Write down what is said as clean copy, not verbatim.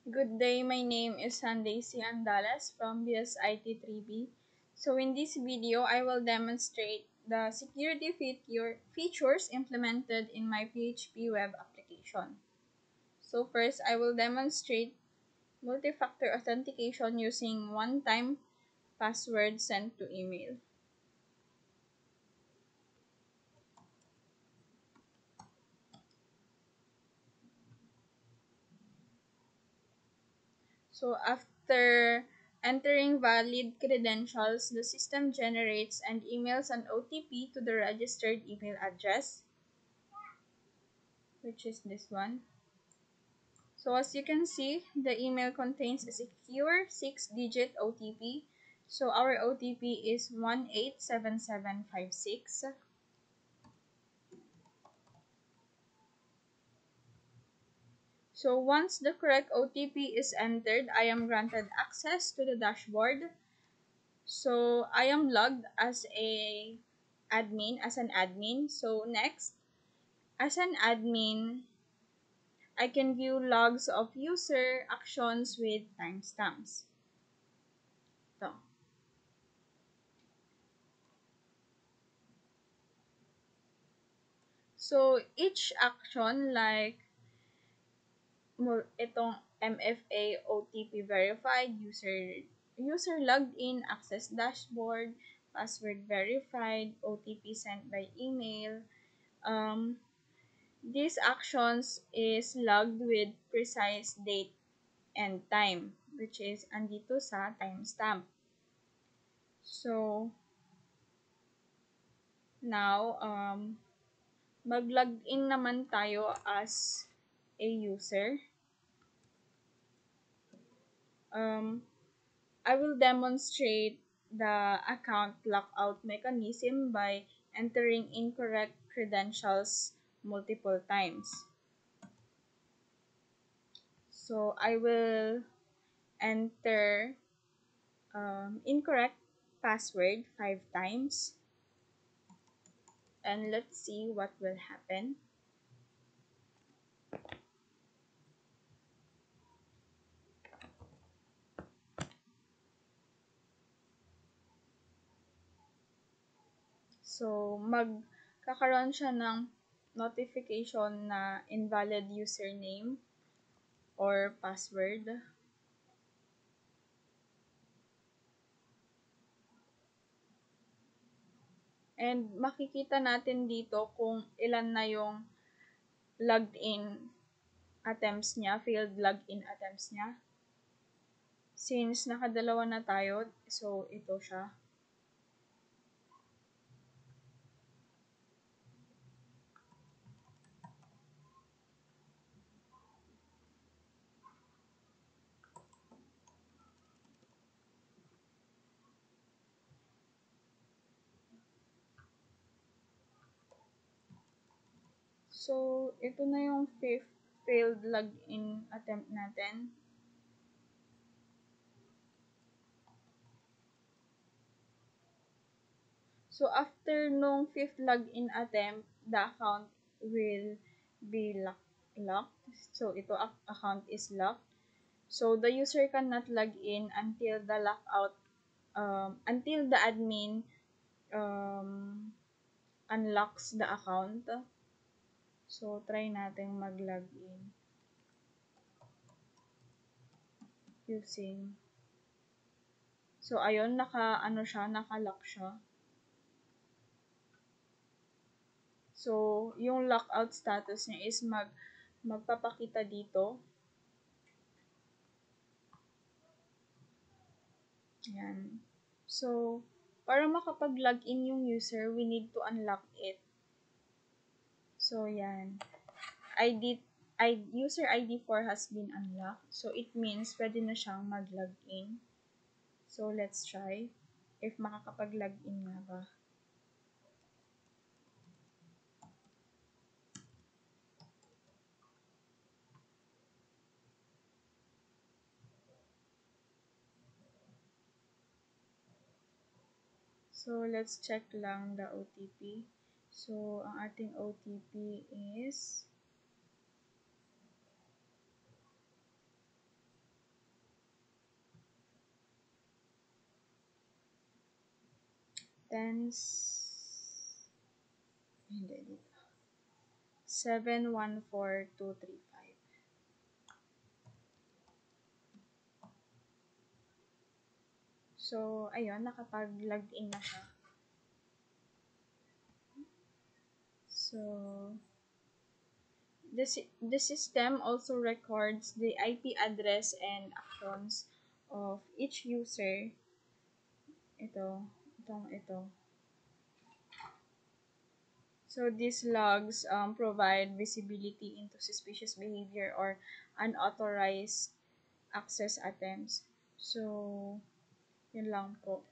Good day, my name is Sunday C. Andales from BSIT3B. So in this video, I will demonstrate the security features implemented in my PHP web application. So first, I will demonstrate multi-factor authentication using one-time password sent to email. So after entering valid credentials, the system generates and emails an OTP to the registered email address, which is this one. So as you can see, the email contains a secure 6-digit OTP. So our OTP is 187756. So once the correct OTP is entered, I am granted access to the dashboard. So I am logged as an admin. So next, as an admin, I can view logs of user actions with timestamps. So, each action like itong MFA OTP verified, user logged in, access dashboard, password verified, OTP sent by email. These actions is logged with precise date and time, which is andito sa timestamp. So now, mag-login naman tayo as a user. I will demonstrate the account lockout mechanism by entering incorrect credentials multiple times. So I will enter incorrect password 5 times, and let's see what will happen. So magkakaroon siya ng notification na invalid username or password. And makikita natin dito kung ilan na yung logged in attempts niya, failed login attempts niya. Since nakadalawa na tayo, so ito siya. So, ito na yung fifth failed login attempt natin. So, after nung fifth login attempt, the account will be locked. So, ito account is locked. So, the user cannot log in until the lockout, until the admin unlocks the account. So, try natin mag-log in using. So, ayun, naka-lock siya. So, yung lockout status niya is magpapakita dito. Ayan. So, para makapag-login yung user, we need to unlock it. So, yan. User ID 4 has been unlocked. So, it means pwede na siyang mag-login. So, let's try if makakapag-login nga ba. So, let's check lang the OTP. So, ang ating OTP is Tens, hindi dito. 714235. So, ayun, nakapag-logged in na siya. So, the system also records the IP address and actions of each user. Ito. So these logs provide visibility into suspicious behavior or unauthorized access attempts. So, yun lang po.